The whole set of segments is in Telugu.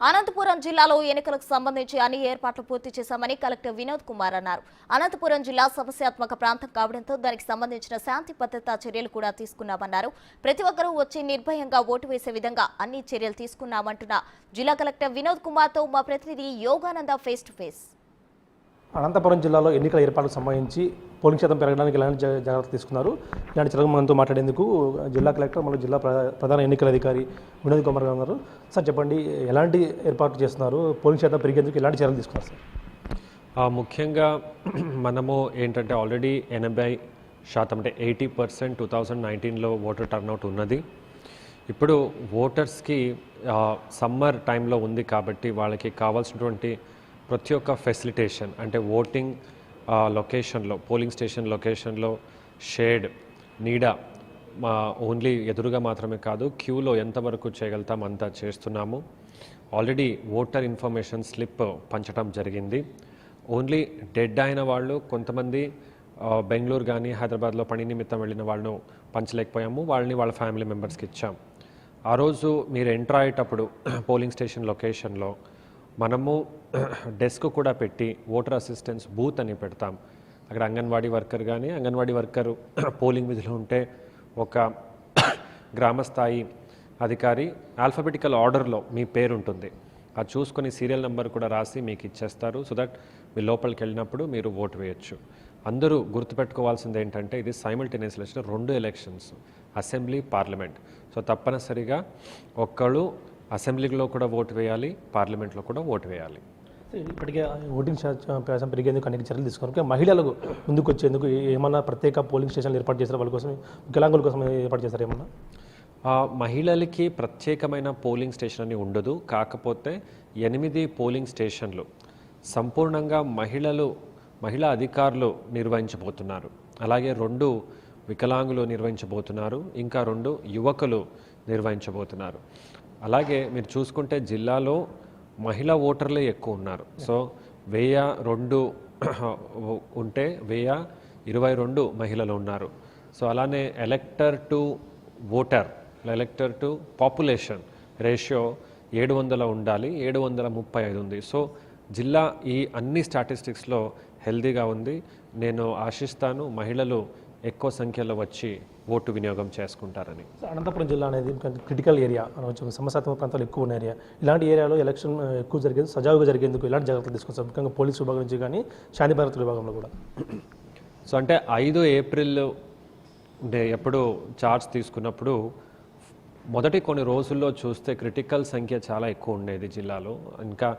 అనంతపురం జిల్లాలో ఎన్నికలకు సంబంధించి అన్ని ఏర్పాట్లు పూర్తి చేశామని కలెక్టర్ వినోద్ కుమార్ అన్నారు. అనంతపురం జిల్లా సమస్యాత్మక ప్రాంతం కావడంతో దానికి సంబంధించిన శాంతి భద్రతా చర్యలు కూడా తీసుకున్నామన్నారు. ప్రతి ఒక్కరూ వచ్చి నిర్భయంగా ఓటు వేసే విధంగా అన్ని చర్యలు తీసుకున్నామంటున్న జిల్లా కలెక్టర్ వినోద్ కుమార్తో మా ప్రతినిధి Yogananda face to face. Anantapuram జిల్లాలో ఎన్నికల ఏర్పాట్లకు సంబంధించి పోలింగ్ శాతం పెరగడానికి ఎలాంటి జాగ్రత్తలు తీసుకున్నారు, ఇలాంటి చర్యలు మనతో మాట్లాడేందుకు జిల్లా కలెక్టర్ మరియు జిల్లా ప్రధాన ఎన్నికల అధికారి వినోద్ కుమార్ గారు ఉన్నారు. సార్ చెప్పండి, ఎలాంటి ఏర్పాట్లు చేస్తున్నారు, పోలింగ్ శాతం పెరిగేందుకు ఎలాంటి చర్యలు తీసుకున్నారు సార్? ముఖ్యంగా మనము ఏంటంటే ఆల్రెడీ 80% అంటే 80% 2019లో ఓటర్ టర్నౌట్ ఉన్నది. ఇప్పుడు ఓటర్స్కి సమ్మర్ టైంలో ఉంది కాబట్టి వాళ్ళకి కావాల్సినటువంటి ప్రతి ఒక్క ఫెసిలిటేషన్ అంటే ఓటింగ్ లొకేషన్లో, పోలింగ్ స్టేషన్ లొకేషన్లో షేడ్, నీడ ఓన్లీ ఎదురుగా మాత్రమే కాదు, క్యూలో ఎంతవరకు చేయగలుగుతాం అంతా చేస్తున్నాము. ఆల్రెడీ ఓటర్ ఇన్ఫర్మేషన్ స్లిప్ పంచడం జరిగింది. ఓన్లీ డెడ్ అయిన వాళ్ళు కొంతమంది బెంగళూరు కానీ హైదరాబాద్లో పని నిమిత్తం వెళ్ళిన వాళ్ళను పంచలేకపోయాము, వాళ్ళని వాళ్ళ ఫ్యామిలీ మెంబర్స్కి ఇచ్చాం. ఆ రోజు మీరు ఎంటర్ అయ్యేటప్పుడు పోలింగ్ స్టేషన్ లొకేషన్లో మనము డెస్క్ కూడా పెట్టి ఓటర్ అసిస్టెన్స్ బూత్ అని పెడతాం. అక్కడ అంగన్వాడీ వర్కర్ కానీ అంగన్వాడీ వర్కర్ పోలింగ్ విధులు ఉంటే ఒక గ్రామస్థాయి అధికారి ఆల్ఫాబెటికల్ ఆర్డర్లో మీ పేరు ఉంటుంది, అది చూసుకొని సీరియల్ నెంబర్ కూడా రాసి మీకు ఇచ్చేస్తారు. సో దట్ మీ లోపలికి వెళ్ళినప్పుడు మీరు ఓటు వేయచ్చు. అందరూ గుర్తుపెట్టుకోవాల్సింది ఏంటంటే ఇది simultaneous election, 2 elections, assembly, parliament. So తప్పనిసరిగా ఒక్కళ్ళు అసెంబ్లీలో కూడా ఓటు వేయాలి, పార్లమెంట్లో కూడా ఓటు వేయాలి. ఇప్పటికే ఓటింగ్ శాతం పెరిగేందుకు అనేక చర్యలు తీసుకున్నారు. మహిళలకు ముందుకు వచ్చేందుకు ఏమన్నా ప్రత్యేక పోలింగ్ స్టేషన్లు ఏర్పాటు చేశారు, వాళ్ళ కోసం వికలాంగుల కోసం ఏర్పాటు చేశారు ఏమన్నా? మహిళలకి ప్రత్యేకమైన పోలింగ్ స్టేషన్ అని ఉండదు. కాకపోతే 8 పోలింగ్ స్టేషన్లు సంపూర్ణంగా మహిళా అధికారులు నిర్వహించబోతున్నారు. అలాగే 2 వికలాంగులు నిర్వహించబోతున్నారు, ఇంకా 2 యువకులు నిర్వహించబోతున్నారు. అలాగే మీరు చూసుకుంటే జిల్లాలో మహిళా ఓటర్లే ఎక్కువ ఉన్నారు. సో 1002 ఉంటే 1022 మహిళలు ఉన్నారు. సో అలానే ఎలక్టర్ to voter, ఎలక్టర్ to population ratio 700 ఉండాలి, 735 ఉంది. సో జిల్లా ఈ అన్ని స్టాటిస్టిక్స్లో హెల్దీగా ఉంది. నేను ఆశిస్తాను మహిళలు ఎక్కువ సంఖ్యలో వచ్చి ఓటు వినియోగం చేసుకుంటారని. అనంతపురం జిల్లా అనేది క్రిటికల్ ఏరియా, సమస్యాత్మక ప్రాంతాలు ఎక్కువ ఉన్న ఏరియా. ఇలాంటి ఏరియాలో ఎలక్షన్ ఎక్కువ జరిగేది సజావుగా జరిగేందుకు ఎలాంటి జాగ్రత్తలు తీసుకొస్తారు, ముఖ్యంగా పోలీసు విభాగం నుంచి కానీ శాంతి భద్రత విభాగంలో కూడా? సో అంటే 5 ఏప్రిల్ ఎప్పుడు చార్జ్ తీసుకున్నప్పుడు మొదటి కొన్ని రోజుల్లో చూస్తే క్రిటికల్ సంఖ్య చాలా ఎక్కువ ఉండేది జిల్లాలో. ఇంకా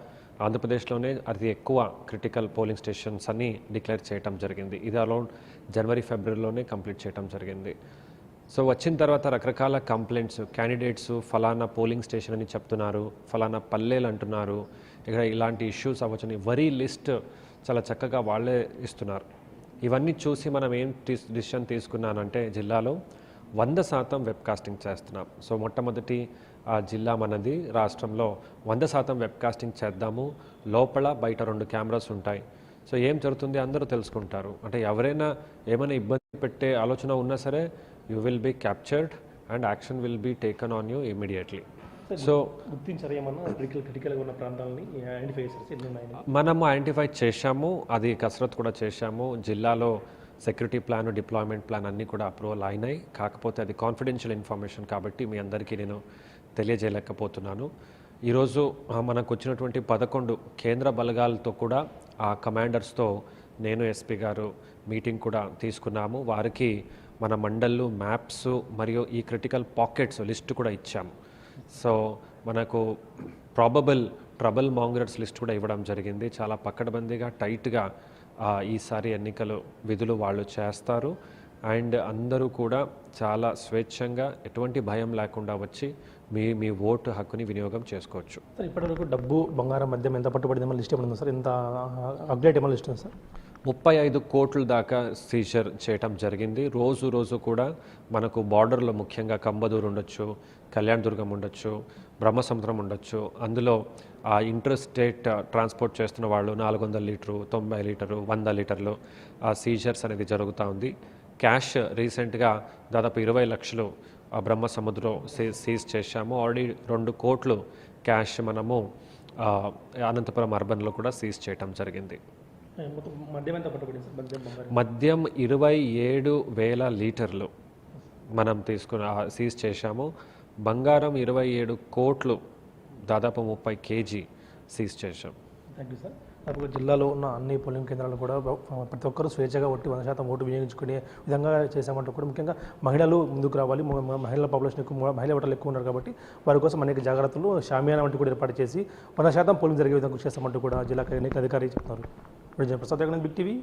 ఆంధ్రప్రదేశ్లోనే అతి ఎక్కువ క్రిటికల్ పోలింగ్ స్టేషన్స్ అని డిక్లేర్ చేయడం జరిగింది. ఇది అరౌండ్ జనవరి ఫిబ్రవరిలోనే కంప్లీట్ చేయడం జరిగింది. సో వచ్చిన తర్వాత రకరకాల కంప్లైంట్స్, క్యాండిడేట్స్ ఫలానా పోలింగ్ స్టేషన్ అని చెప్తున్నారు, ఫలానా పల్లెలు అంటున్నారు, ఇక్కడ ఇలాంటి ఇష్యూస్ అవ్వచ్చని వరీ లిస్ట్ చాలా చక్కగా వాళ్ళే ఇస్తున్నారు. ఇవన్నీ చూసి మనం ఏం డిసిషన్ తీసుకున్నానంటే జిల్లాలో 100% వెబ్కాస్టింగ్ చేస్తున్నాం. సో మొట్టమొదటి జిల్లా మనది రాష్ట్రంలో 100% వెబ్కాస్టింగ్ చేద్దాము. లోపల బయట 2 కెమెరాస్ ఉంటాయి. సో ఏం జరుగుతుంది అందరూ తెలుసుకుంటారు. అంటే ఎవరైనా ఏమైనా ఇబ్బంది పెట్టే ఆలోచన ఉన్నా సరే you will be captured and action will be taken on you immediately. So మనము ఐడెంటిఫై చేశాము, అది కసరత్ కూడా చేశాము. జిల్లాలో సెక్యూరిటీ ప్లాన్, డిప్లాయ్మెంట్ ప్లాన్ అన్నీ కూడా అప్రూవల్ అయినాయి. కాకపోతే అది కాన్ఫిడెన్షియల్ ఇన్ఫర్మేషన్ కాబట్టి మీ అందరికీ నేను తెలియజేయలేకపోతున్నాను. ఈరోజు మనకు వచ్చినటువంటి 11 కేంద్ర బలగాలతో కూడా ఆ కమాండర్స్తో నేను ఎస్పీ గారు మీటింగ్ కూడా తీసుకున్నాము. వారికి మన మండళ్ళు, మ్యాప్స్ మరియు ఈ క్రిటికల్ పాకెట్స్ లిస్ట్ కూడా ఇచ్చాము. సో మనకు ప్రాబబుల్ ట్రబుల్ మాంగరర్స్ లిస్ట్ కూడా ఇవ్వడం జరిగింది. చాలా పకడ్బందీగా టైట్గా ఈసారి ఎన్నికలు విధులు వాళ్ళు చేస్తారు. అండ్ అందరూ కూడా చాలా స్వేచ్ఛంగా ఎటువంటి భయం లేకుండా వచ్చి మీ ఓటు హక్కుని వినియోగం చేసుకోవచ్చు. సార్ ఇప్పటివరకు డబ్బు, బంగారం, మద్యం ఎంత పట్టుబడిందో లిస్ట్ ఏమన్నా సార్? ఎంత అప్డేట్ ఏమన్నా లిస్ట్ ఉంది సార్? 35 కోట్ల దాకా సీజర్ చేయటం జరిగింది. రోజు కూడా మనకు బార్డర్లో ముఖ్యంగా కంబదూరు ఉండొచ్చు, కళ్యాణదుర్గం ఉండొచ్చు, బ్రహ్మసముద్రం ఉండొచ్చు. అందులో ఆ ఇంటర్ స్టేట్ ట్రాన్స్పోర్ట్ చేస్తున్న వాళ్ళు 400 లీటరు, 90 లీటరు, 100 లీటర్లు ఆ సీజర్స్ అనేది జరుగుతూ ఉంది. క్యాష్ రీసెంట్గా దాదాపు 20 లక్షలు బ్రహ్మసముద్రం సీజ్ చేశాము. ఆల్రెడీ 2 కోట్లు క్యాష్ మనము అనంతపురం అర్బన్లో కూడా సీజ్ చేయటం జరిగింది. మొత్తం మద్యం ఎంత పట్టుబడింది సార్? మద్యం బంగారం మద్యం 27,000 లీటర్లు మనం సీజ్ చేశాము. బంగారం 27 కోట్లు, దాదాపు 30 కేజీ సీజ్ చేశాం. Thank you sir. ఇప్పుడు జిల్లాలో ఉన్న అన్ని పోలింగ్ కేంద్రాలు కూడా ప్రతి ఒక్కరూ స్వేచ్ఛగా 100% ఓటు వినియోగించుకునే విధంగా చేశామంటూ కూడా ముఖ్యంగా మహిళలు ముందుకు రావాలి. మహిళల పాపులేషన్ ఎక్కువ, మహిళా ఓటర్లు ఎక్కువ ఉన్నారు కాబట్టి వారి కోసం అనేక జాగ్రత్తలు షామియానా వంటి కూడా ఏర్పాటు చేసి 100% పోలింగ్ జరిగే విధంగా కృషి చేస్తామంటూ కూడా జిల్లా ఎన్నికల అధికారి చెప్తున్నారు. Prasad Big TV.